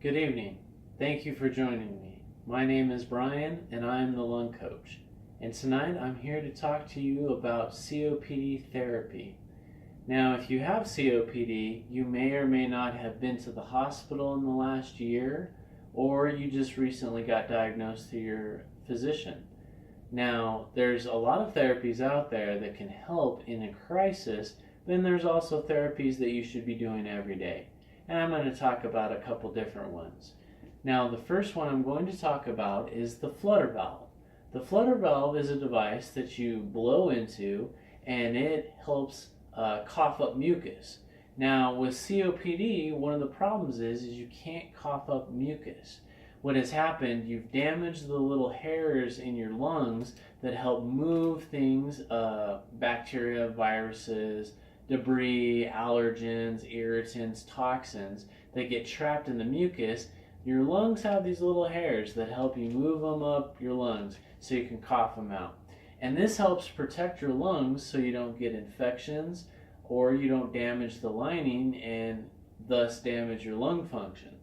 Good evening. Thank you for joining me. My name is Brian and I am the lung coach. And tonight I'm here to talk to you about COPD therapy. Now, if you have COPD, you may or may not have been to the hospital in the last year, or you just recently got diagnosed through your physician. Now, there's a lot of therapies out there that can help in a crisis, then there's also therapies that you should be doing every day. And I'm going to talk about a couple different ones. Now, the first one I'm going to talk about is the flutter valve. The flutter valve is a device that you blow into and it helps cough up mucus. Now, with COPD, one of the problems is you can't cough up mucus. What has happened, you've damaged the little hairs in your lungs that help move things, bacteria, viruses, debris, allergens, irritants, toxins that get trapped in the mucus. Your lungs have these little hairs that help you move them up your lungs so you can cough them out. And this helps protect your lungs so you don't get infections or you don't damage the lining and thus damage your lung function.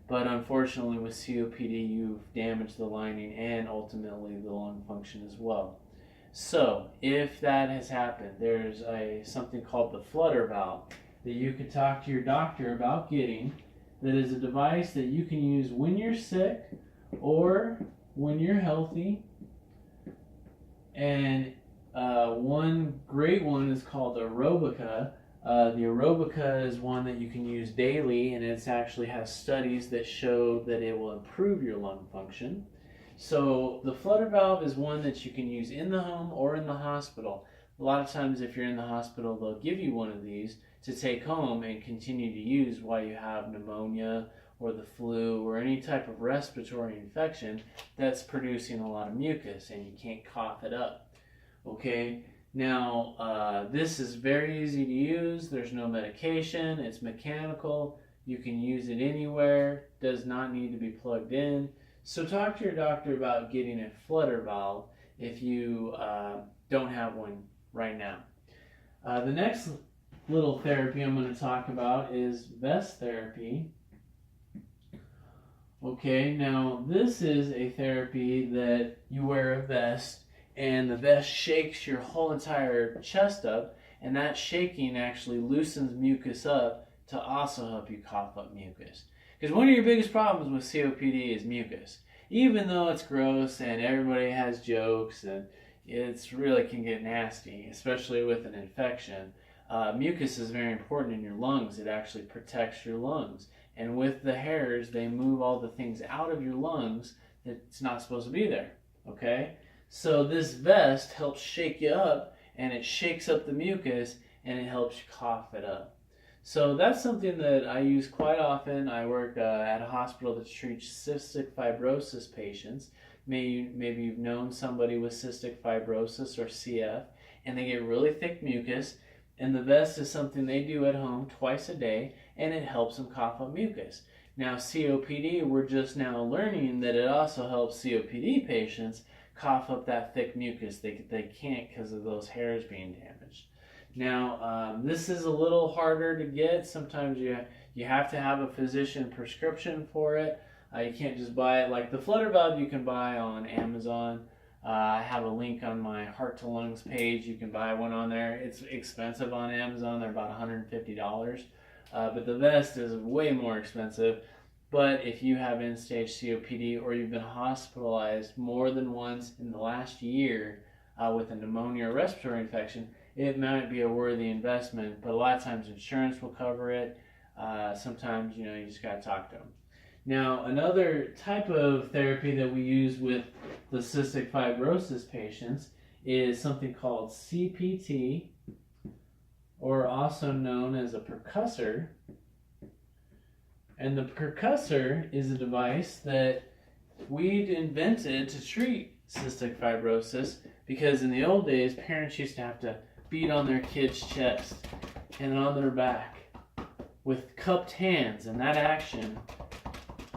But unfortunately with COPD, you've damaged the lining and ultimately the lung function as well. So, if that has happened, there's something called the flutter valve that you can talk to your doctor about getting. That is a device that you can use when you're sick or when you're healthy. And one great one is called Aerobica. The Aerobica is one that you can use daily, and it actually has studies that show that it will improve your lung function. So the flutter valve is one that you can use in the home or in the hospital. A lot of times if you're in the hospital, they'll give you one of these to take home and continue to use while you have pneumonia or the flu or any type of respiratory infection that's producing a lot of mucus and you can't cough it up. Okay, now this is very easy to use. There's no medication. It's mechanical. You can use it anywhere. Does not need to be plugged in. So talk to your doctor about getting a flutter valve if you don't have one right now. The next little therapy I'm going to talk about is vest therapy. Okay, now this is a therapy that you wear a vest and the vest shakes your whole entire chest up, and that shaking actually loosens mucus up to also help you cough up mucus. Because one of your biggest problems with COPD is mucus. Even though it's gross and everybody has jokes and it's really can get nasty, especially with an infection, mucus is very important in your lungs. It actually protects your lungs. And with the hairs, they move all the things out of your lungs that's not supposed to be there. Okay? So this vest helps shake you up, and it shakes up the mucus, and it helps you cough it up. So that's something that I use quite often. I work at a hospital that treats cystic fibrosis patients. Maybe you've known somebody with cystic fibrosis or CF, and they get really thick mucus, and the vest is something they do at home twice a day, and it helps them cough up mucus. Now COPD, we're just now learning that it also helps COPD patients cough up that thick mucus. They can't because of those hairs being damaged. Now, this is a little harder to get. Sometimes you have to have a physician prescription for it. You can't just buy it. Like the flutter valve you can buy on Amazon. I have a link on my Heart to Lungs page. You can buy one on there. It's expensive on Amazon. They're about $150. But the vest is way more expensive. But if you have end-stage COPD or you've been hospitalized more than once in the last year with a pneumonia or respiratory infection, it might be a worthy investment, but a lot of times insurance will cover it. Sometimes, you just got to talk to them. Now, another type of therapy that we use with the cystic fibrosis patients is something called CPT, or also known as a percussor. And the percussor is a device that we invented to treat cystic fibrosis because in the old days, parents used to have to beat on their kid's chest and on their back with cupped hands, and that action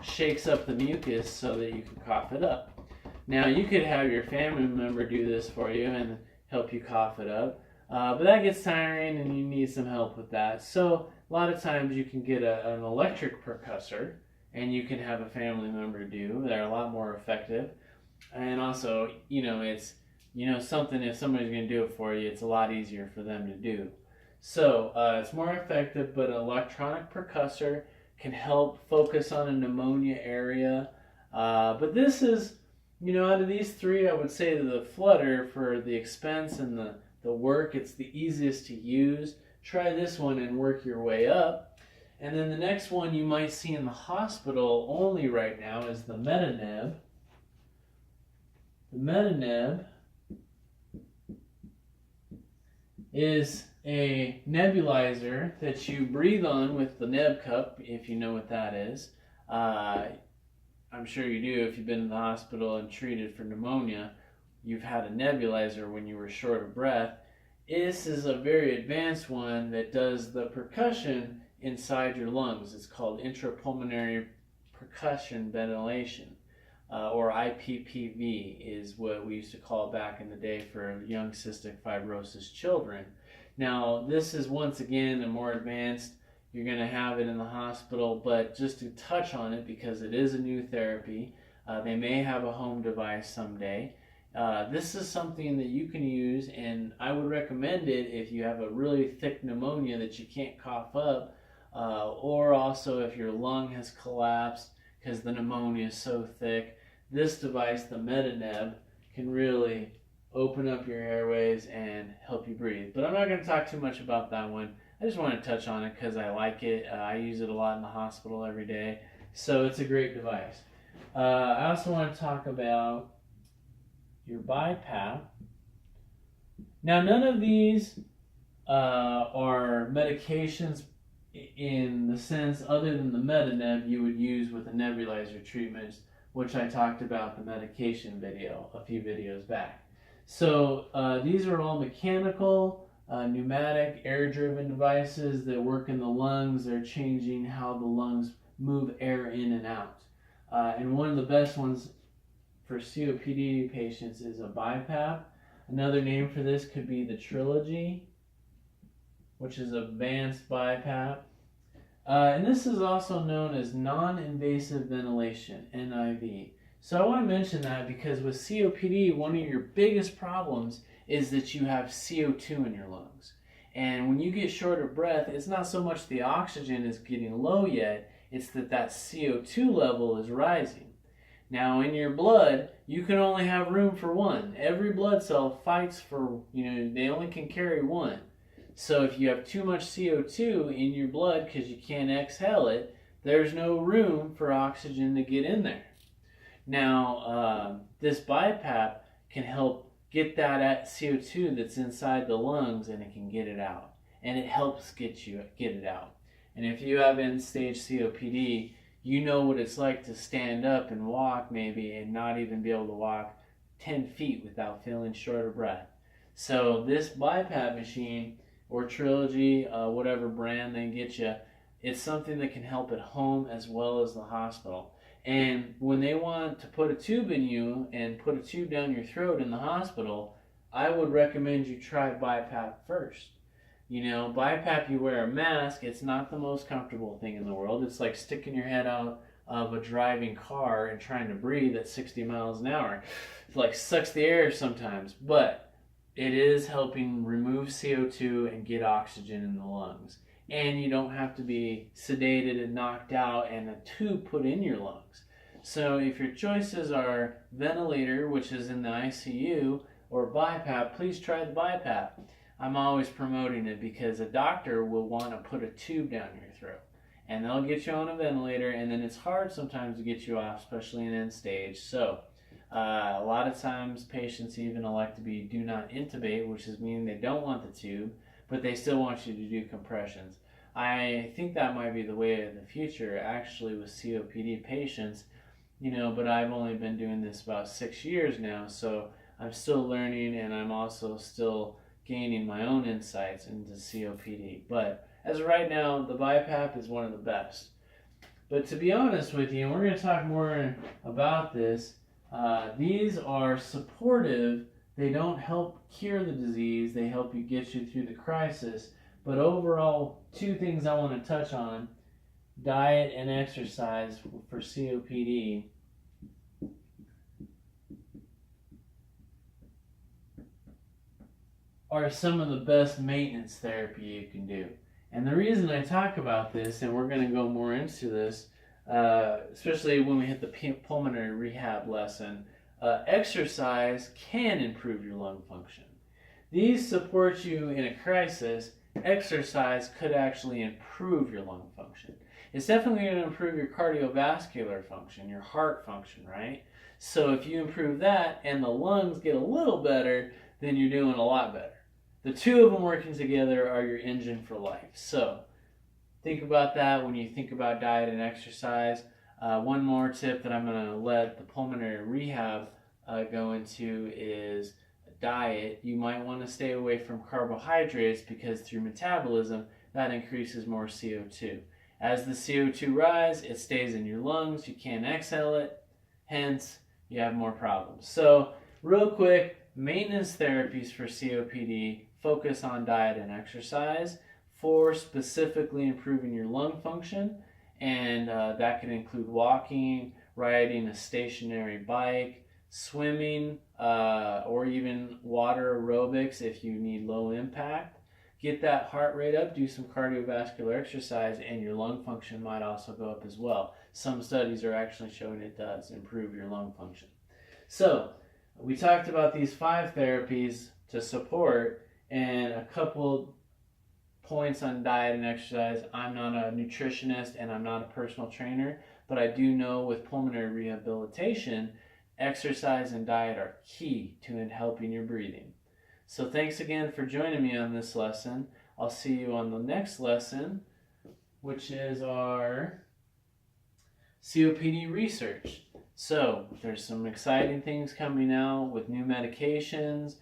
shakes up the mucus so that you can cough it up. Now you could have your family member do this for you and help you cough it up, but that gets tiring and you need some help with that. So a lot of times you can get an electric percussor, and you can have a family member do. They're a lot more effective. And also, it's, something, if somebody's going to do it for you, it's a lot easier for them to do. So it's more effective, but an electronic percussor can help focus on a pneumonia area. But this is, out of these three, I would say that the Flutter, for the expense and the work, it's the easiest to use. Try this one and work your way up. And then the next one you might see in the hospital only right now is the MetaNeb. The MetaNeb is a nebulizer that you breathe on with the neb cup, if you know what that is. I'm sure you do if you've been in the hospital and treated for pneumonia. You've had a nebulizer when you were short of breath. This is a very advanced one that does the percussion inside your lungs. It's called intrapulmonary percussion ventilation, or IPPV is what we used to call it back in the day for young cystic fibrosis children. Now, this is once again a more advanced. You're going to have it in the hospital, but just to touch on it, because it is a new therapy, they may have a home device someday. This is something that you can use, and I would recommend it if you have a really thick pneumonia that you can't cough up, or also if your lung has collapsed because the pneumonia is so thick. This device, the MetaNeb, can really open up your airways and help you breathe. But I'm not going to talk too much about that one. I just want to touch on it because I like it. I use it a lot in the hospital every day, so it's a great device. I also want to talk about your BiPAP. Now, none of these are medications in the sense other than the MetaNeb you would use with a nebulizer treatment, which I talked about the medication video a few videos back. So these are all mechanical, pneumatic, air-driven devices that work in the lungs. They're changing how the lungs move air in and out. And one of the best ones for COPD patients is a BiPAP. Another name for this could be the Trilogy, which is advanced BiPAP. And this is also known as non-invasive ventilation, NIV. So I want to mention that because with COPD, one of your biggest problems is that you have CO2 in your lungs. And when you get short of breath, it's not so much the oxygen is getting low yet, it's that CO2 level is rising. Now in your blood, you can only have room for one. Every blood cell fights for, they only can carry one. So if you have too much CO2 in your blood because you can't exhale it, there's no room for oxygen to get in there. Now, this BiPAP can help get that CO2 that's inside the lungs, and it can get it out. And it helps get it out. And if you have end-stage COPD, you know what it's like to stand up and walk maybe and not even be able to walk 10 feet without feeling short of breath. So this BiPAP machine, or Trilogy, whatever brand they get you, it's something that can help at home as well as the hospital. And when they want to put a tube in you and put a tube down your throat in the hospital, I would recommend you try BiPAP first. BiPAP, you wear a mask. It's not the most comfortable thing in the world. It's like sticking your head out of a driving car and trying to breathe at 60 miles an hour. It like sucks the air sometimes, but it is helping remove CO2 and get oxygen in the lungs. And you don't have to be sedated and knocked out and a tube put in your lungs. So if your choices are ventilator, which is in the ICU, or BiPAP, please try the BiPAP. I'm always promoting it because a doctor will want to put a tube down your throat. And they'll get you on a ventilator, and then it's hard sometimes to get you off, especially in end stage. So a lot of times patients even elect to be do not intubate, which is meaning they don't want the tube, but they still want you to do compressions. I think that might be the way of the future, actually, with COPD patients, but I've only been doing this about 6 years now, so I'm still learning, and I'm also still gaining my own insights into COPD. But as of right now, the BiPAP is one of the best. But to be honest with you, and we're going to talk more about this, these are supportive. They don't help cure the disease. They help you get you through the crisis. But overall, two things I want to touch on diet and exercise for COPD are some of the best maintenance therapy you can do. And the reason I talk about this, and we're going to go more into this, especially when we hit the pulmonary rehab lesson, exercise can improve your lung function. These support you in a crisis. Exercise could actually improve your lung function. It's definitely going to improve your cardiovascular function, your heart function, right? So if you improve that and the lungs get a little better, then you're doing a lot better. The two of them working together are your engine for life. So think about that when you think about diet and exercise. One more tip that I'm going to let the pulmonary rehab go into is diet. You might want to stay away from carbohydrates because through metabolism, that increases more CO2. As the CO2 rises, it stays in your lungs. You can't exhale it. Hence, you have more problems. So real quick, maintenance therapies for COPD focus on diet and exercise for specifically improving your lung function, and that can include walking, riding a stationary bike, swimming, or even water aerobics if you need low impact. Get that heart rate up, do some cardiovascular exercise, and your lung function might also go up as well. Some studies are actually showing it does improve your lung function. So we talked about these 5 therapies to support, and a couple points on diet and exercise. I'm not a nutritionist and I'm not a personal trainer, but I do know with pulmonary rehabilitation, exercise and diet are key to helping your breathing. So thanks again for joining me on this lesson. I'll see you on the next lesson, which is our COPD research. So there's some exciting things coming out with new medications.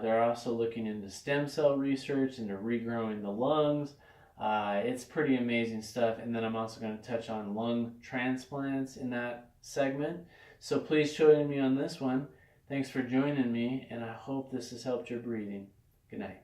They're also looking into stem cell research, into regrowing the lungs. It's pretty amazing stuff. And then I'm also going to touch on lung transplants in that segment. So please join me on this one. Thanks for joining me, and I hope this has helped your breathing. Good night.